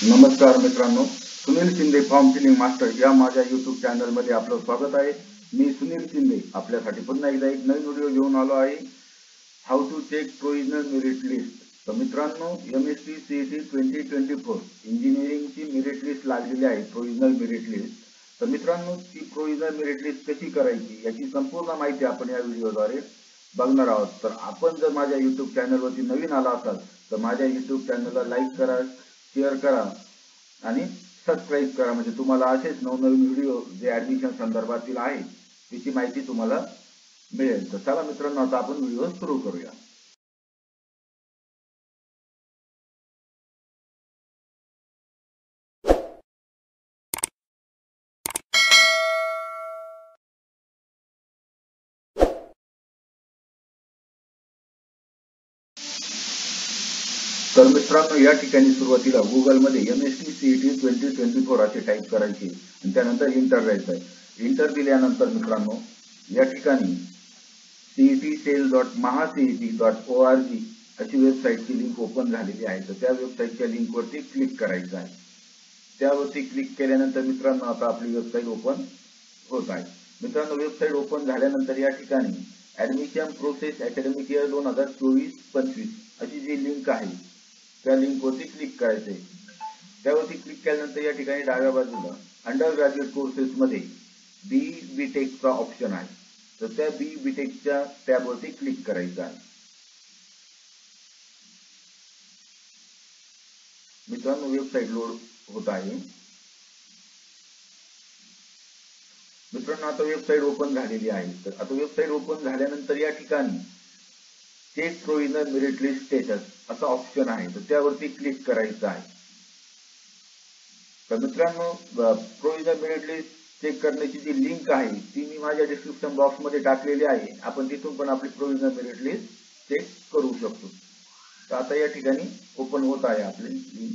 नमस्कार मित्रांनो, Sunil Shinde form filling master या माझ्या YouTube चॅनलमध्ये आपलं स्वागत आहे. मी सुनील शिंदे आपल्यासाठी पुन्हा एकदा एक नवीन व्हिडिओ घेऊन आलो आहे. How to check provisional merit list. तर मित्रांनो, MSc CET 2024 इंजिनिअरिंगची मेरिट लिस्ट लागलेली आहे, प्रोविजनल मेरिट लिस्ट. तर मित्रांनो, ती प्रोविजनल मेरिट लिस्ट कशी करायची याची संपूर्ण माहिती आपण या व्हिडिओद्वारे बघणार आहोत. तर आपण जर माझ्या YouTube चॅनलवरती नवीन आला असाल तर माझ्या YouTube चॅनलला लाईक करा, शेअर करा आणि सबस्क्राईब करा, म्हणजे तुम्हाला असेच नवनवीन व्हिडिओ जे ऍडमिशन संदर्भातील आहे त्याची माहिती तुम्हाला मिळेल. तर चला मित्रांनो, आता आपण व्हिडिओ सुरू करूया. तर मित्रांनो, या ठिकाणी सुरुवातीला गुगलमध्ये MSc CET 2024 असे टाईप करायचे आणि त्यानंतर इंटर द्यायचं आहे. इंटर दिल्यानंतर मित्रांनो, या ठिकाणी cet.mahacet.org अशी वेबसाईटची लिंक ओपन झालेली आहे. तर त्या वेबसाईटच्या लिंकवरती क्लिक करायचं आहे. त्यावरती क्लिक केल्यानंतर मित्रांनो, आता आपली वेबसाईट ओपन होत आहे. मित्रांनो, वेबसाईट ओपन झाल्यानंतर या ठिकाणी ऍडमिशन प्रोसेस अकॅडमिक इयर 2024-25 अशी जी लिंक आहे त्या लिंकवरती क्लिक करायचंय. त्यावरती क्लिक केल्यानंतर या ठिकाणी डाव्या बाजूला अंडर ग्रॅज्युएट कोर्सेसमध्ये BTechचा ऑप्शन आहे. तर त्या BTechच्या टॅबवरती क्लिक करायचं आहे. मित्रांनो, वेबसाईट लोड होत आहे. मित्रांनो, आता वेबसाईट ओपन झालेली आहे. तर आता वेबसाईट ओपन झाल्यानंतर या ठिकाणी check provisional merit list status असा ऑप्शन आहे. तर त्यावरती क्लिक करायचं आहे. तर मित्रांनो, प्रोविजनल मेरिट लिस्ट चेक करण्याची जी लिंक आहे ती मी माझ्या डिस्क्रिप्शन बॉक्स मध्ये टाकलेली आहे. आपण तिथून पण आपली प्रोविजनल मेरिट लिस्ट चेक करू शकतो. तर आता या ठिकाणी ओपन होत आहे आपली लिंक.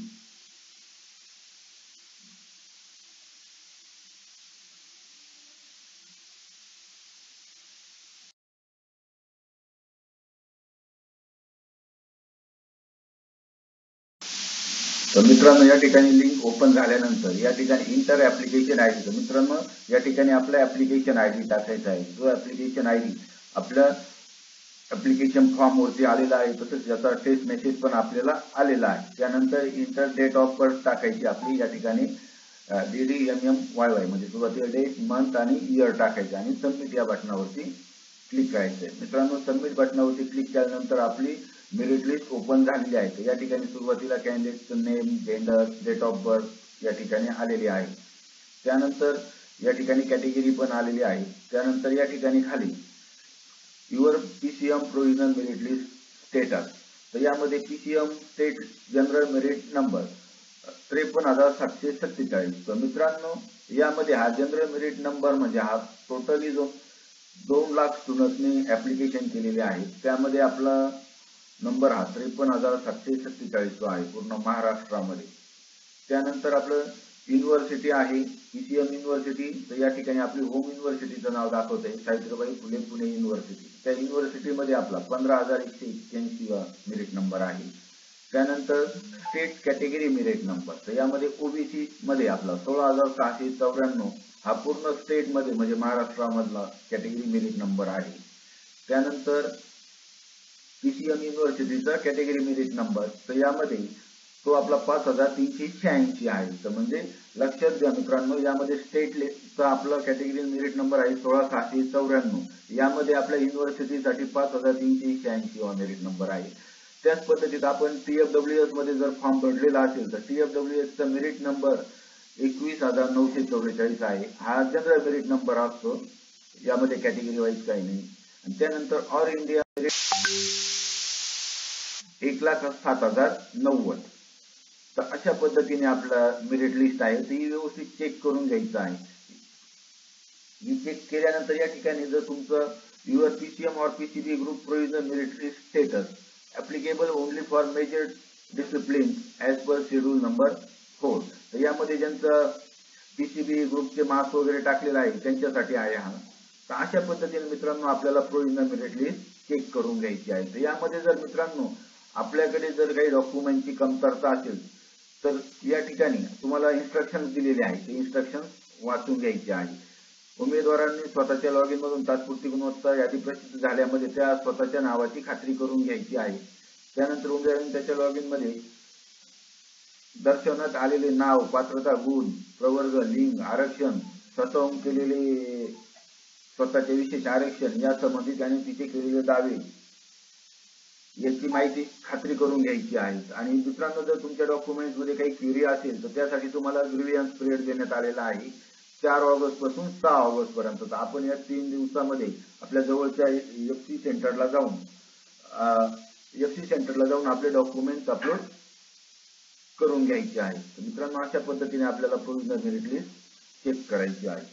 तर मित्रांनो, या ठिकाणी लिंक ओपन झाल्यानंतर या ठिकाणी इंटर ऍप्लिकेशन आयडी. तर मित्रांनो, या ठिकाणी आपला ऍप्लिकेशन आयडी टाकायचा आहे. जो ऍप्लिकेशन आयडी आपल्या ऍप्लिकेशन फॉर्म वरती आलेला आहे, तसंच याचा टेस्ट मेसेज पण आपल्याला आलेला आहे. त्यानंतर इंटर डेट ऑफ बर्थ टाकायची आपली. या ठिकाणी DDMMYY म्हणजे सुरुवातीला डेट, मंथ आणि इयर टाकायचं आणि सबमिट या बटनावरती क्लिक करायचंय. मित्रांनो, सबमिट बटनावरती क्लिक केल्यानंतर आपली मेरिट लिस्ट ओपन झालेली आहे. तर या ठिकाणी सुरुवातीला कॅन्डिडेटचं name, gender, date of birth या ठिकाणी आलेली आहे. त्यानंतर या ठिकाणी कॅटेगरी पण आलेली आहे. त्यानंतर या ठिकाणी खाली your PCM provisional merit list status. तर यामध्ये PCM state general merit number 53,747. तर मित्रांनो, यामध्ये हा जनरल मेरिट नंबर म्हणजे हा टोटली जो 2 लाख स्टुडंट्सनी ऍप्लिकेशन केलेले आहे त्यामध्ये आपला नंबर हा 53,747 जो आहे पूर्ण महाराष्ट्रामध्ये. त्यानंतर आपलं युनिव्हर्सिटी आहे PCM युनिव्हर्सिटी. तर या ठिकाणी आपली होम युनिव्हर्सिटीचं नाव दाखवत आहे, सावित्रीबाई फुले पुणे युनिव्हर्सिटी. त्या युनिव्हर्सिटीमध्ये आपला 15,181 मेरिट नंबर आहे. त्यानंतर स्टेट कॅटेगरी मेरिट नंबर. तर यामध्ये OBC मध्ये आपला 16,694 हा पूर्ण स्टेट मध्ये म्हणजे महाराष्ट्रामधला कॅटेगरी मेरिट नंबर आहे. त्यानंतर PCM युनिव्हर्सिटीचा कॅटेगरी मेरिट नंबर. तर यामध्ये तो आपला 5,386 आहे. तर म्हणजे लक्षात घ्या मित्रांनो, यामध्ये स्टेट लिस्टचा आपला कॅटेगरी मेरिट नंबर आहे 16,694. यामध्ये आपल्या युनिव्हर्सिटीसाठी 5,386 वा मेरिट नंबर आहे. त्याच पद्धतीत आपण TFWS मध्ये जर फॉर्म भरलेला असेल तर TFWS चा मेरिट नंबर 21,944 आहे. हा जनरल मेरिट नंबर असतो, यामध्ये कॅटेगरी वाईज काही नाही. आणि त्यानंतर ऑल इंडिया मेरिट 1,07,090. तर अशा पद्धतीने आपला मेरिट लिस्ट आहे. ती व्यवस्थित चेक करून घ्यायचं आहे. ही चेक केल्यानंतर या ठिकाणी जर तुमचं युअर PCM और PCB group provisional merit list status applicable only for major discipline as per schedule number 4. तर यामध्ये ज्यांचं PCB ग्रुपचे मार्क्स वगैरे टाकलेला आहे त्यांच्यासाठी आहे हा. तर अशा पद्धतीने मित्रांनो आपल्याला प्रोविजनल मेरिट लिस्ट चेक करून घ्यायची आहे. तर यामध्ये जर मित्रांनो आपल्याकडे जर काही डॉक्युमेंटची कमतरता असेल तर या ठिकाणी तुम्हाला इन्स्ट्रक्शन दिलेले आहेत, ते इन्स्ट्रक्शन वाचून घ्यायचे आहे. उमेदवारांनी स्वतःच्या लॉगिन मधून तात्पुरती गुणवत्ता यादी प्रसिद्ध झाल्यामध्ये त्या स्वतःच्या नावाची खात्री करून घ्यायची आहे. त्यानंतर उमेदवारांनी त्याच्या लॉगिन मध्ये दर्शवण्यात आलेले नाव, पात्रता, गुण, प्रवर्ग, लिंग, आरक्षण, स्वतःहून केलेले स्वतःचे विशेष आरक्षण या संबंधित आणि तिथे केलेले दावे याची माहिती खात्री करून घ्यायची आहे. आणि मित्रांनो, जर तुमच्या डॉक्युमेंट्स मध्ये काही क्वेरी असेल तर त्यासाठी तुम्हाला ग्रीव्हन्स पिरियड देण्यात आलेला आहे 4 ऑगस्ट पासून 6 ऑगस्ट पर्यंत. तर आपण या 3 दिवसामध्ये आपल्या जवळच्या एफसी सेंटरला जाऊन आपले डॉक्युमेंट्स अपलोड करून घ्यायचे आहे. तर मित्रांनो, अशा पद्धतीने आपल्याला प्रोव्हिजनल मेरिट लिस्ट चेक करायची आहे.